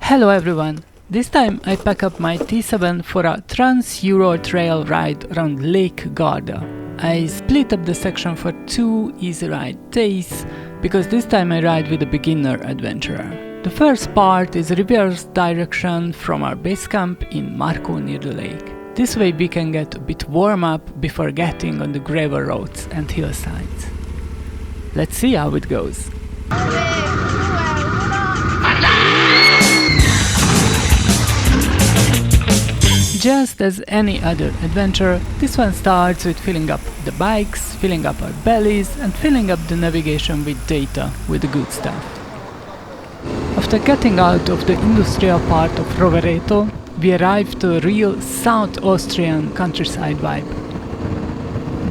Hello everyone! This time I pack up my T7 for a Trans-Euro trail ride around Lake Garda. I split up the section for 2 easy ride days, because this time I ride with a beginner adventurer. The first part is reverse direction from our base camp in Marco near the lake. This way we can get a bit warm up before getting on the gravel roads and hillsides. Let's see how it goes. Just as any other adventure, this one starts with filling up the bikes, filling up our bellies and filling up the navigation with data, with the good stuff. After getting out of the industrial part of Rovereto, we arrived to a real South Austrian countryside vibe.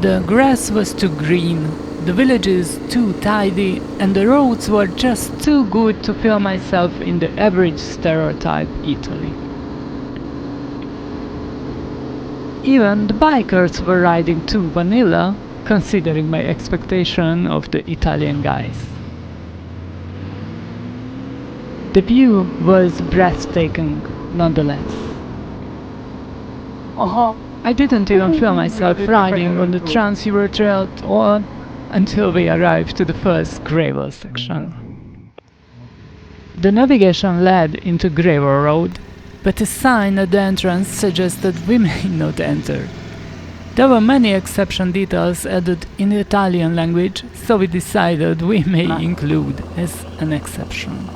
The grass was too green, the villages too tidy, and the roads were just too good to feel myself in the average stereotype Italy. Even the bikers were riding too vanilla, considering my expectation of the Italian guys. The view was breathtaking, nonetheless. I didn't even feel myself riding on the Trans-Euro trail at all until we arrived to the first gravel section. The navigation led into gravel road, but a sign at the entrance suggested we may not enter. There were many exception details added in the Italian language, so we decided we may include as an exception.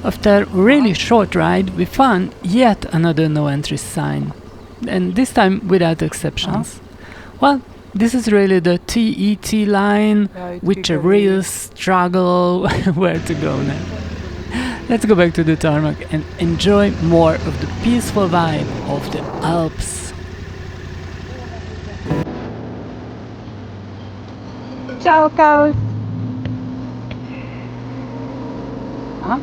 After a really short ride, we found yet another no entry sign, and this time without exceptions. Well, this is really the TET line, with a real struggle where to go now. Let's go back to the tarmac and enjoy more of the peaceful vibe of the Alps. Ciao, cows! Huh?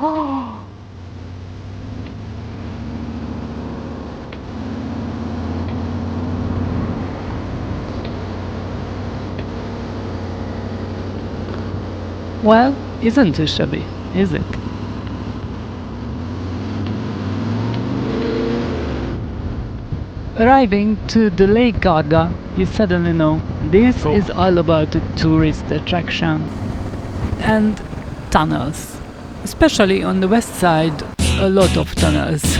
Oh. Well, isn't too shabby, is it? Arriving to the Lake Garda, you suddenly know this is all about a tourist attraction. And tunnels. Especially on the west side, a lot of tunnels.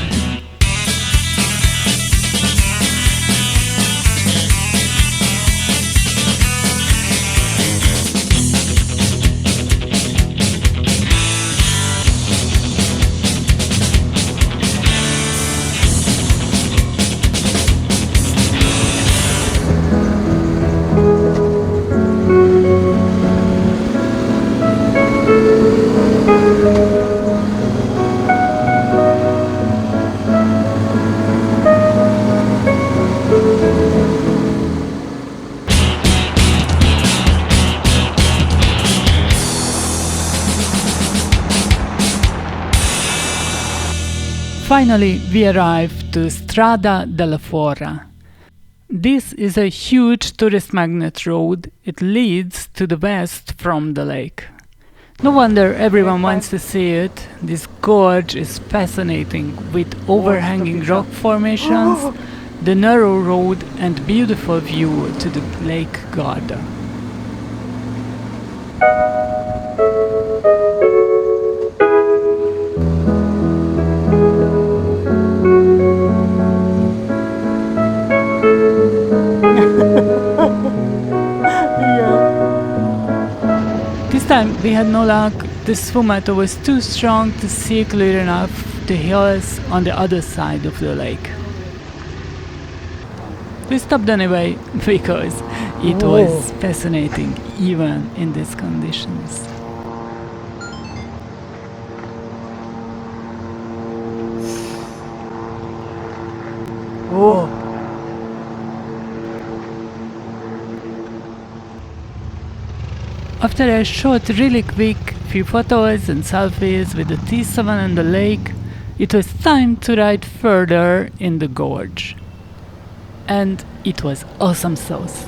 Finally, we arrived to Strada della Forra. This is a huge tourist magnet road. It leads to the west from the lake. No wonder everyone wants to see it. This gorge is fascinating, with overhanging rock formations, the narrow road and beautiful view to the Lake Garda. This time we had no luck. The sfumato was too strong to see clear enough the hills on the other side of the lake. We stopped anyway because it was fascinating even in these conditions. After I shot really quick few photos and selfies with the T7 and the lake, it was time to ride further in the gorge. And it was awesome sauce.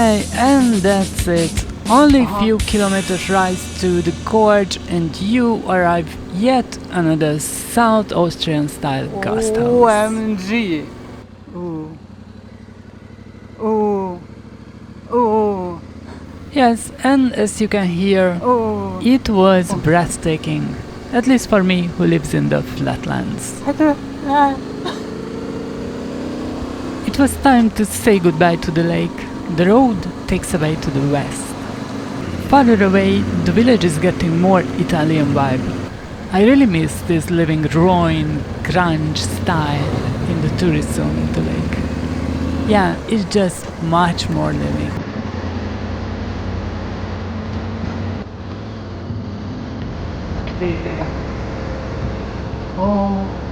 Okay, and that's it. Only few kilometers rise to the gorge and you arrive yet another South Austrian style ghost house. OMG! Ooh. Ooh. Ooh. Yes, and as you can hear, Ooh. it was breathtaking. At least for me, who lives in the flatlands. It was time to say goodbye to the lake. The road takes away to the west. Farther away, the village is getting more Italian vibe. I really miss this living ruin, grunge style in the tourist zone of the lake. Yeah, it's just much more living. Oh.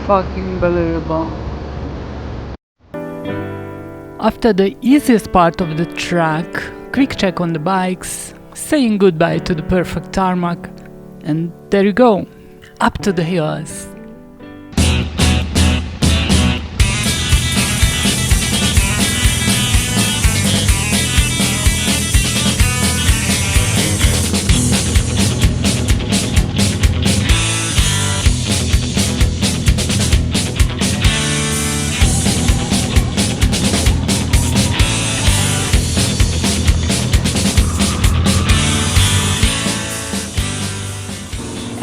Fucking believable. After the easiest part of the track, quick check on the bikes, saying goodbye to the perfect tarmac, and there you go, up to the hills.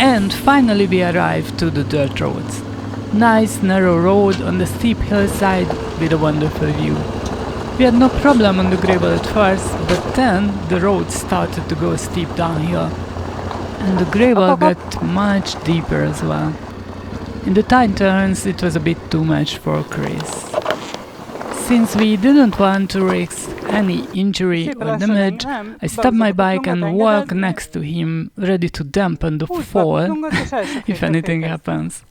And finally we arrived to the dirt roads. Nice narrow road on the steep hillside with a wonderful view. We had no problem on the gravel at first, but then the road started to go steep downhill. And the gravel got much deeper as well. In the tight turns it was a bit too much for Chris. Since we didn't want to risk any injury or damage, I stopped my bike and walked next to him, ready to dampen the fall if anything happens.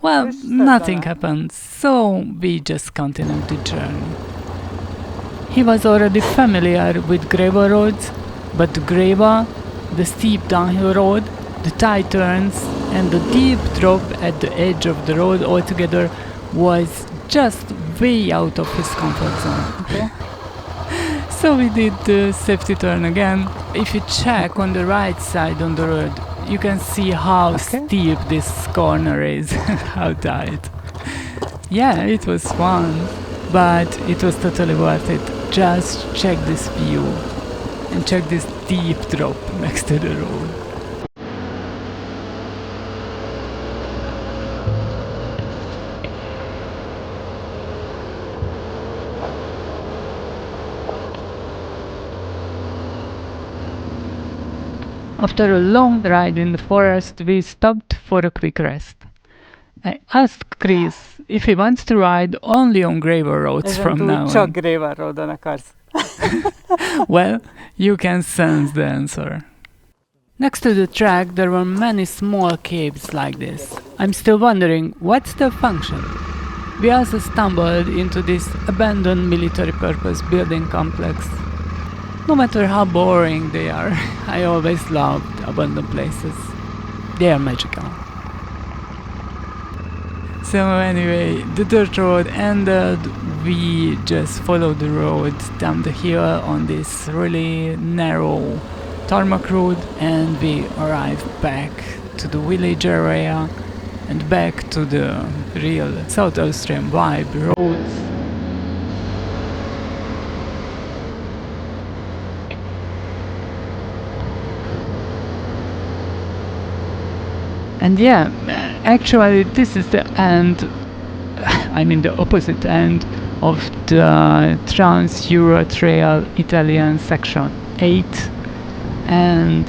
Well, nothing happened, so we just continued the journey. He was already familiar with gravel roads, but the gravel, the steep downhill road, the tight turns and the deep drop at the edge of the road altogether was just way out of his comfort zone. Okay. So we did the safety turn again. If you check on the right side on the road, you can see how steep this corner is, how tight. Yeah, it was fun, but it was totally worth it. Just check this view and check this deep drop next to the road. After a long ride in the forest, we stopped for a quick rest. I asked Chris if he wants to ride only on gravel roads from now Csak on. gravel roadon akarsz. Well, you can sense the answer. Next to the track there were many small caves like this. I'm still wondering what's their function. We also stumbled into this abandoned military purpose building complex. No matter how boring they are, I always loved abandoned places. They are magical. So anyway, the dirt road ended. We just followed the road down the hill on this really narrow tarmac road, and we arrived back to the village area and back to the real South Austrian vibe roads. And yeah, actually this is the end, I mean the opposite end of the Trans-Euro Trail Italian section 8, and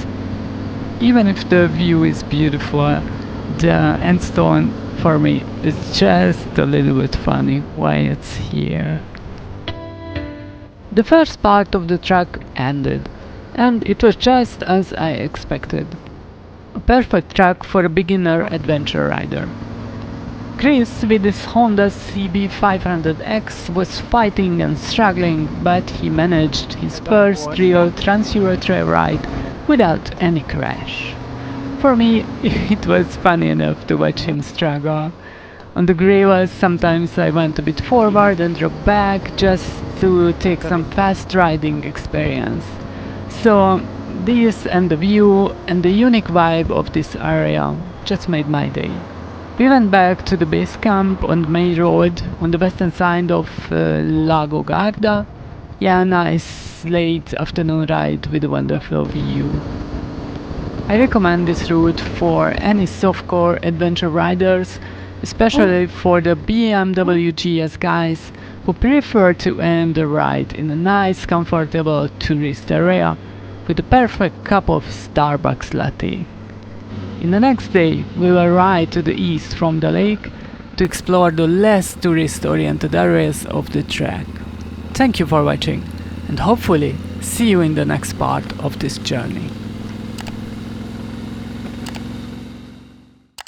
even if the view is beautiful, the end stone for me is just a little bit funny why it's here. The first part of the track ended, and it was just as I expected. A perfect track for a beginner adventure rider. Chris with his Honda CB500X was fighting and struggling, but he managed his first real Trans-Euro Trail ride without any crash. for me, it was funny enough to watch him struggle. On the gravels, sometimes I went a bit forward and dropped back just to take some fast riding experience. So, this and the view and the unique vibe of this area just made my day. We went back to the base camp on the main road on the western side of Lago Garda. Yeah, nice late afternoon ride with a wonderful view. I recommend this route for any softcore adventure riders, especially for the BMW GS guys who prefer to end the ride in a nice comfortable tourist area with a perfect cup of Starbucks latte. In the next day, we will ride to the east from the lake to explore the less tourist-oriented areas of the track. Thank you for watching, and hopefully see you in the next part of this journey.